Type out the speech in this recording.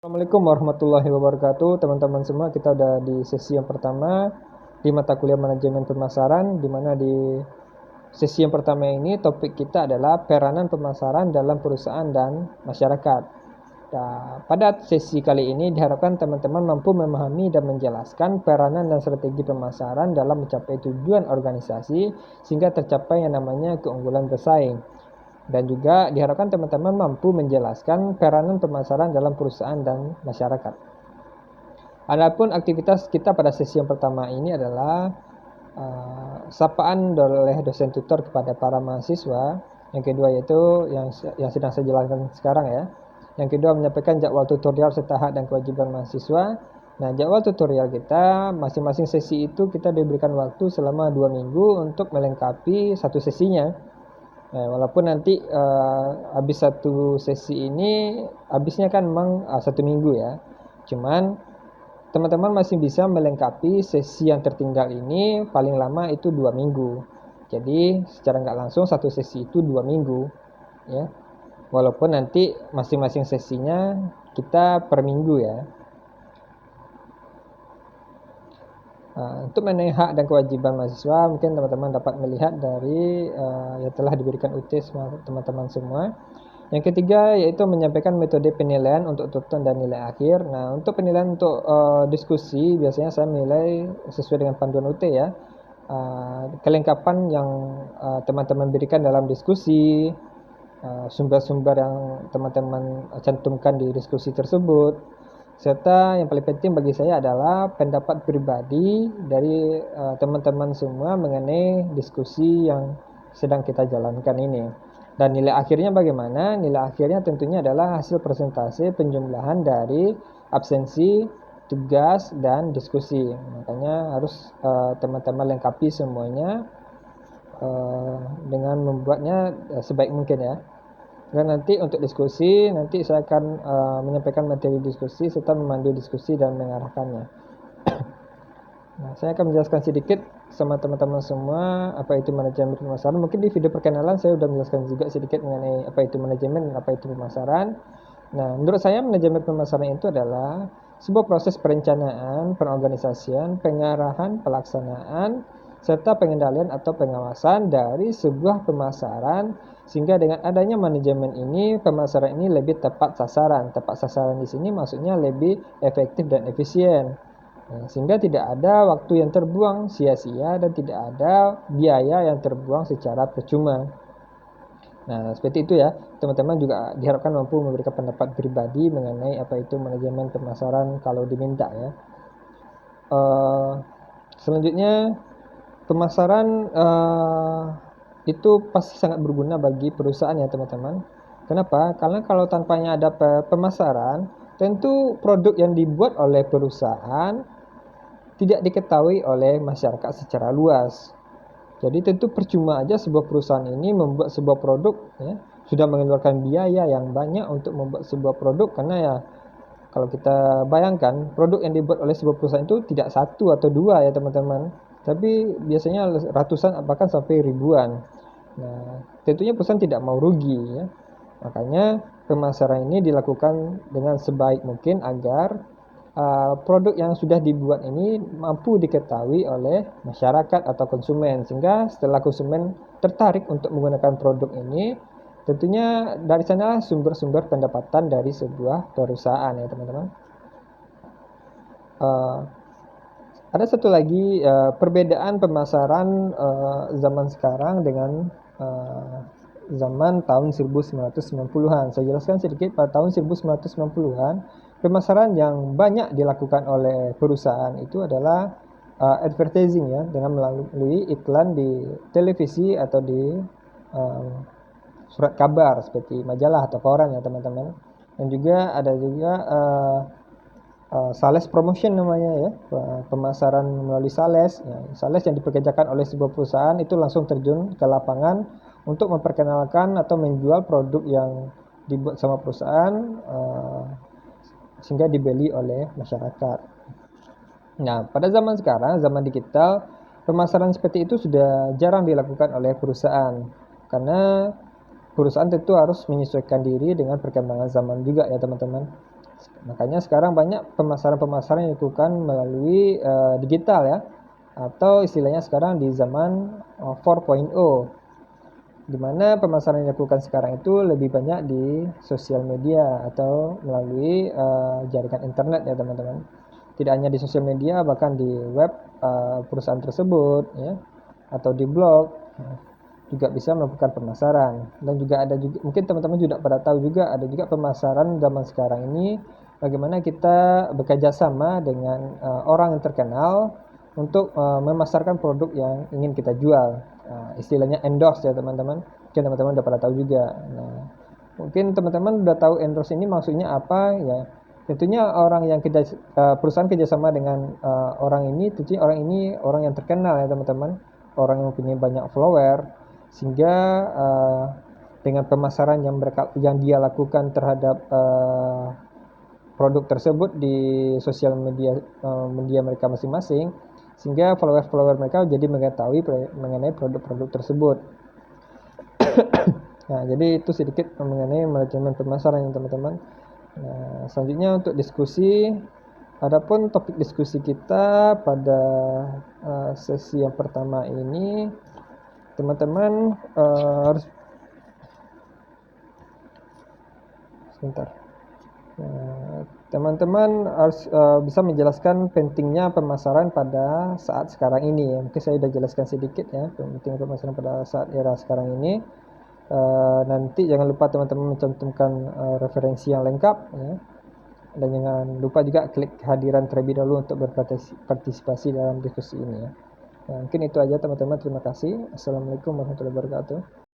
Assalamualaikum warahmatullahi wabarakatuh, teman-teman semua. Kita udah di sesi yang pertama di mata kuliah manajemen pemasaran, di mana di sesi yang pertama ini topik kita adalah peranan pemasaran dalam perusahaan dan masyarakat. Nah, pada sesi kali ini diharapkan teman-teman mampu memahami dan menjelaskan peranan dan strategi pemasaran dalam mencapai tujuan organisasi sehingga tercapai yang namanya keunggulan bersaing. Dan juga diharapkan teman-teman mampu menjelaskan peranan pemasaran dalam perusahaan dan masyarakat. Adapun aktivitas kita pada sesi yang pertama ini adalah sapaan oleh dosen tutor kepada para mahasiswa. Yang kedua yaitu yang sedang saya jelaskan sekarang ya. Yang kedua menyampaikan jadwal tutorial serta hak dan kewajiban mahasiswa. Nah, jadwal tutorial kita masing-masing sesi itu kita diberikan waktu selama 2 minggu untuk melengkapi satu sesinya. Walaupun nanti habis satu sesi ini habisnya kan memang 1 minggu ya. Cuman teman-teman masih bisa melengkapi sesi yang tertinggal ini paling lama itu 2 minggu. Jadi secara nggak langsung satu sesi itu 2 minggu ya. Walaupun nanti masing-masing sesinya kita per minggu ya. Untuk mengenai hak dan kewajiban mahasiswa, mungkin teman-teman dapat melihat dari yang telah diberikan UT teman-teman semua. Yang ketiga yaitu menyampaikan metode penilaian untuk tuntutan dan nilai akhir. Nah, untuk penilaian untuk diskusi biasanya saya menilai sesuai dengan panduan UT ya. Kelengkapan yang teman-teman berikan dalam diskusi, sumber-sumber yang teman-teman cantumkan di diskusi tersebut, serta yang paling penting bagi saya adalah pendapat pribadi dari teman-teman semua mengenai diskusi yang sedang kita jalankan ini. Dan nilai akhirnya bagaimana? Nilai akhirnya tentunya adalah hasil presentasi penjumlahan dari absensi, tugas, dan diskusi. Makanya harus teman-teman lengkapi semuanya dengan membuatnya sebaik mungkin ya. Dan nanti untuk diskusi, nanti saya akan menyampaikan materi diskusi serta memandu diskusi dan mengarahkannya. Nah, saya akan menjelaskan sedikit sama teman-teman semua apa itu manajemen pemasaran. Mungkin di video perkenalan saya sudah menjelaskan juga sedikit mengenai apa itu manajemen dan apa itu pemasaran. Nah, menurut saya manajemen pemasaran itu adalah sebuah proses perencanaan, pengorganisasian, pengarahan, pelaksanaan, serta pengendalian atau pengawasan dari sebuah pemasaran sehingga dengan adanya manajemen ini pemasaran ini lebih tepat sasaran. Tepat sasaran di sini maksudnya lebih efektif dan efisien. Sehingga tidak ada waktu yang terbuang sia-sia dan tidak ada biaya yang terbuang secara percuma. Nah, seperti itu ya. Teman-teman juga diharapkan mampu memberikan pendapat pribadi mengenai apa itu manajemen pemasaran kalau diminta ya. Selanjutnya pemasaran itu pasti sangat berguna bagi perusahaan ya teman-teman. Kenapa? Karena kalau tanpanya ada pemasaran, tentu produk yang dibuat oleh perusahaan tidak diketahui oleh masyarakat secara luas. Jadi tentu percuma aja sebuah perusahaan ini membuat sebuah produk ya, sudah mengeluarkan biaya yang banyak untuk membuat sebuah produk karena ya kalau kita bayangkan produk yang dibuat oleh sebuah perusahaan itu tidak satu atau dua ya teman-teman, tapi biasanya ratusan bahkan sampai ribuan. Nah, tentunya perusahaan tidak mau rugi ya. Makanya pemasaran ini dilakukan dengan sebaik mungkin agar produk yang sudah dibuat ini mampu diketahui oleh masyarakat atau konsumen sehingga setelah konsumen tertarik untuk menggunakan produk ini, tentunya dari sana sumber-sumber pendapatan dari sebuah perusahaan ya teman-teman. Ada satu lagi perbedaan pemasaran zaman sekarang dengan zaman tahun 1990-an. Saya jelaskan sedikit. Pada tahun 1990-an, pemasaran yang banyak dilakukan oleh perusahaan itu adalah advertising ya, dengan melalui iklan di televisi atau di surat kabar seperti majalah atau koran ya teman-teman. Dan juga ada juga sales promotion namanya ya, pemasaran melalui sales ya. Sales yang dipekerjakan oleh sebuah perusahaan itu langsung terjun ke lapangan untuk memperkenalkan atau menjual produk yang dibuat sama perusahaan sehingga dibeli oleh masyarakat. Nah, pada zaman sekarang, zaman digital, pemasaran seperti itu sudah jarang dilakukan oleh perusahaan karena perusahaan tentu harus menyesuaikan diri dengan perkembangan zaman juga ya teman-teman. Makanya sekarang banyak pemasaran-pemasaran yang dilakukan melalui digital ya, atau istilahnya sekarang di zaman 4.0, di mana pemasaran yang dilakukan sekarang itu lebih banyak di sosial media atau melalui jaringan internet ya teman-teman. Tidak hanya di sosial media, bahkan di web perusahaan tersebut ya, atau di blog juga bisa melakukan pemasaran. Dan juga ada juga, mungkin teman-teman juga pada tahu juga, ada juga pemasaran zaman sekarang ini bagaimana kita bekerja sama dengan orang yang terkenal untuk memasarkan produk yang ingin kita jual. Istilahnya endorse ya teman-teman. Mungkin teman-teman udah pada tahu juga. Nah, mungkin teman-teman udah tahu endorse ini maksudnya apa ya. Tentunya orang yang kita perusahaan kerjasama dengan orang ini, tentunya orang ini orang yang terkenal ya teman-teman, orang yang mempunyai banyak follower, sehingga dengan pemasaran yang dia lakukan terhadap produk tersebut di sosial media mereka masing-masing, sehingga follower mereka jadi mengetahui mengenai produk-produk tersebut. Nah, jadi itu sedikit mengenai manajemen pemasaran ya teman-teman. Nah, selanjutnya untuk diskusi, adapun topik diskusi kita pada sesi yang pertama ini, teman-teman harus teman-teman harus bisa menjelaskan pentingnya pemasaran pada saat sekarang ini ya. Mungkin saya sudah jelaskan sedikit ya pentingnya pemasaran pada saat era sekarang ini. Nanti jangan lupa teman-teman mencantumkan referensi yang lengkap ya. Dan jangan lupa juga klik kehadiran terlebih dahulu untuk berpartisipasi dalam diskusi ini ya. Nah, mungkin itu aja teman-teman, terima kasih. Assalamualaikum warahmatullahi wabarakatuh.